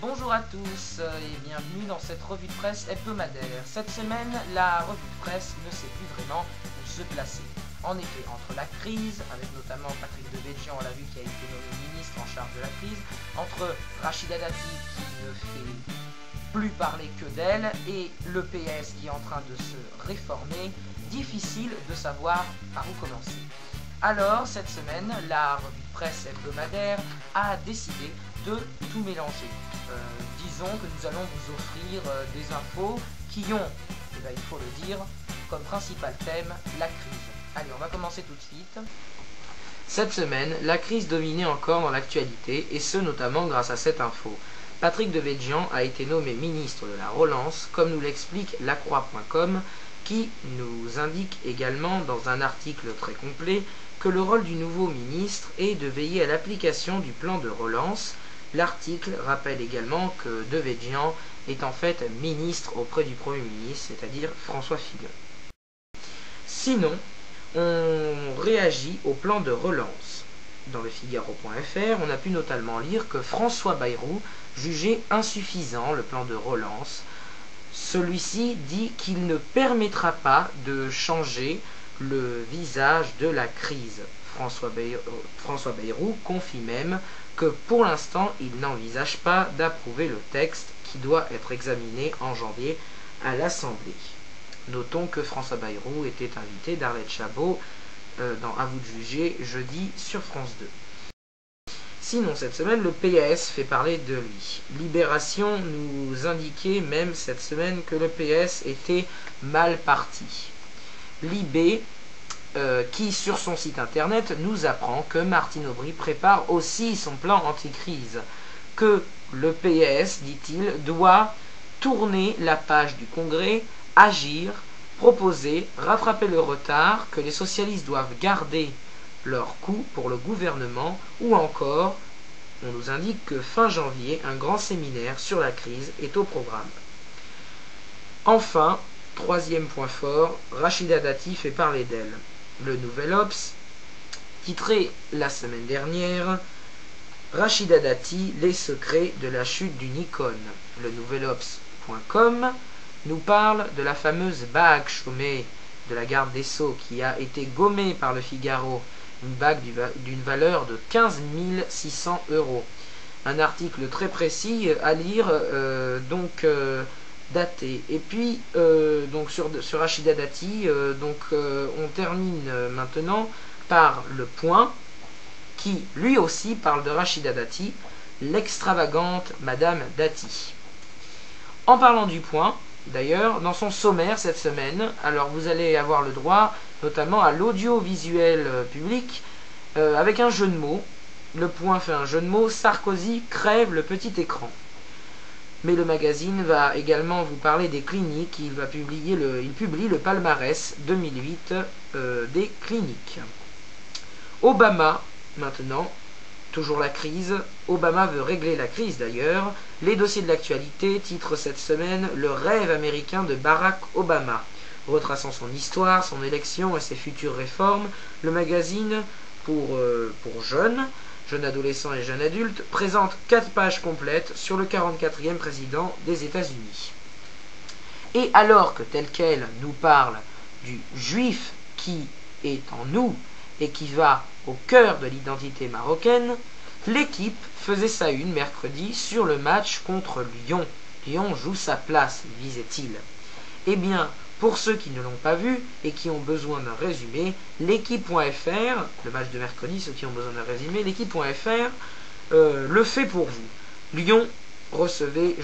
Bonjour à tous et bienvenue dans cette revue de presse hebdomadaire. Cette semaine, la revue de presse ne sait plus vraiment où se placer. En effet, entre la crise, avec notamment Patrick Devedjian, on l'a vu, qui a été nommé ministre en charge de la crise, entre Rachida Dati qui ne fait plus parler que d'elle et le PS qui est en train de se réformer, difficile de savoir par où commencer. Alors, cette semaine, la revue de presse hebdomadaire a décidé de tout mélanger. Disons que nous allons vous offrir des infos qui ont, il faut le dire, comme principal thème la crise. Allez, on va commencer tout de suite. Cette semaine, la crise dominait encore dans l'actualité, et ce notamment grâce à cette info. Patrick Devedjian a été nommé ministre de la Relance, comme nous l'explique lacroix.com, qui nous indique également dans un article très complet que le rôle du nouveau ministre est de veiller à l'application du plan de relance. L'article rappelle également que Devedjian est en fait ministre auprès du Premier ministre, c'est-à-dire François Fillon. Sinon, on réagit au plan de relance. Dans le Figaro.fr, on a pu notamment lire que François Bayrou jugeait insuffisant le plan de relance. Celui-ci dit qu'il ne permettra pas de changer le visage de la crise. François Bayrou confie même que pour l'instant, il n'envisage pas d'approuver le texte qui doit être examiné en janvier à l'Assemblée. Notons que François Bayrou était invité d'Arlette Chabot dans À vous de juger jeudi sur France 2. Sinon, cette semaine, le PS fait parler de lui. Libération nous indiquait même cette semaine que le PS était mal parti. Libé, qui sur son site internet nous apprend que Martine Aubry prépare aussi son plan anti-crise, que le PS, dit-il, doit tourner la page du Congrès, agir, proposer, rattraper le retard, que les socialistes doivent garder leur coup pour le gouvernement, ou encore, on nous indique que fin janvier, un grand séminaire sur la crise est au programme. Enfin, troisième point fort, Rachida Dati fait parler d'elle. Le Nouvel Obs, titré la semaine dernière, Rachida Dati, les secrets de la chute d'une icône. Le nouvelobs.com nous parle de la fameuse bague Chaumet de la garde des Sceaux qui a été gommée par le Figaro, une bague d'une valeur de 15 600 €. Un article très précis à lire, daté. Et puis, donc sur Rachida Dati, on termine maintenant par Le Point, qui lui aussi parle de Rachida Dati, l'extravagante Madame Dati. En parlant du Point, d'ailleurs, dans son sommaire cette semaine, alors vous allez avoir le droit notamment à l'audiovisuel public, avec un jeu de mots. Le Point fait un jeu de mots, Sarkozy crève le petit écran. Mais le magazine va également vous parler des cliniques. Il publie le palmarès 2008 des cliniques. Obama, maintenant, toujours la crise. Obama veut régler la crise d'ailleurs. Les dossiers de l'actualité titrent cette semaine Le rêve américain de Barack Obama. Retraçant son histoire, son élection et ses futures réformes, le magazine pour jeunes adolescents et jeunes adultes, présente 4 pages complètes sur le 44e président des États-Unis. Et alors que tel quel nous parle du juif qui est en nous et qui va au cœur de l'identité marocaine, l'équipe faisait sa une mercredi sur le match contre Lyon. Lyon joue sa place, disait-il. Eh bien, pour ceux qui ne l'ont pas vu et qui ont besoin d'un résumé, l'équipe.fr, le match de mercredi, ceux qui ont besoin d'un résumé, l'équipe.fr le fait pour vous. Lyon recevait,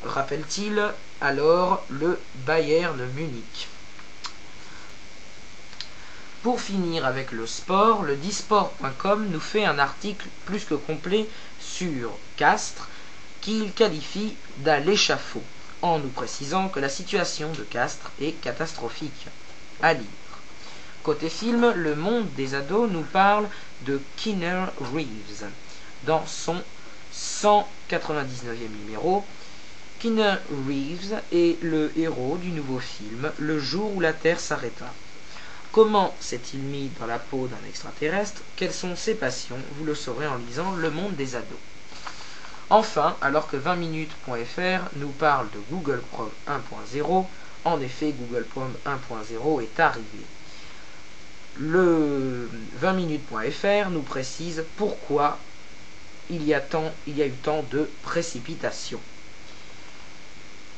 rappelle-t-il, alors le Bayern Munich. Pour finir avec le sport, le disport.com nous fait un article plus que complet sur Castres, qu'il qualifie d'à l'échafaud, en nous précisant que la situation de Castres est catastrophique. À lire. Côté film, Le Monde des ados nous parle de Keanu Reeves. Dans son 199e numéro, Keanu Reeves est le héros du nouveau film Le jour où la Terre s'arrêta. Comment s'est-il mis dans la peau d'un extraterrestre? Quelles sont ses passions? Vous le saurez en lisant Le Monde des ados. Enfin, alors que 20minutes.fr nous parle de Google Chrome 1.0, en effet, Google Chrome 1.0 est arrivé. Le 20minutes.fr nous précise pourquoi il y a eu tant de précipitations.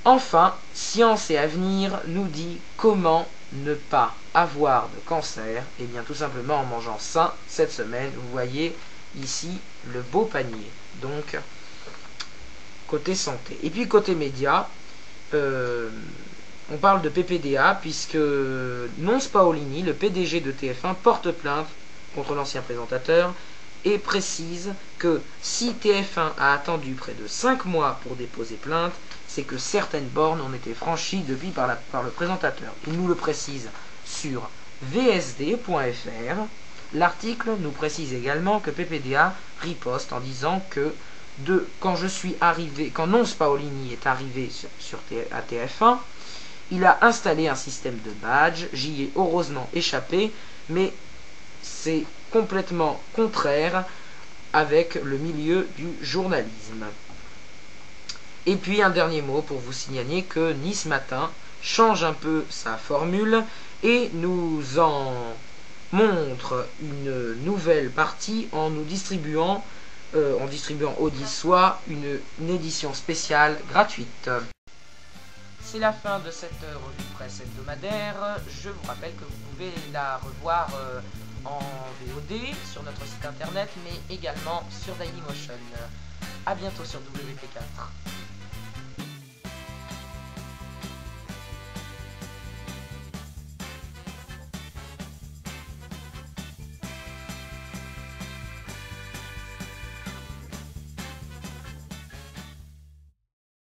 Enfin, Science et Avenir nous dit comment ne pas avoir de cancer. Et bien tout simplement en mangeant sain cette semaine. Vous voyez ici le beau panier. Donc, côté santé. Et puis côté médias, on parle de PPDA puisque Nonce Paolini, le PDG de TF1, porte plainte contre l'ancien présentateur et précise que si TF1 a attendu près de 5 mois pour déposer plainte, c'est que certaines bornes ont été franchies depuis par le présentateur. Il nous le précise sur vsd.fr. L'article nous précise également que PPDA riposte en disant que quand Nonce Paolini est arrivé à TF1, il a installé un système de badge, j'y ai heureusement échappé, mais c'est complètement contraire avec le milieu du journalisme. Et puis un dernier mot pour vous signaler que Nice Matin change un peu sa formule et nous en montre une nouvelle partie en distribuant Audi soit une édition spéciale gratuite. C'est la fin de cette revue de presse hebdomadaire. Je vous rappelle que vous pouvez la revoir en VOD sur notre site internet, mais également sur Dailymotion. A bientôt sur WP4.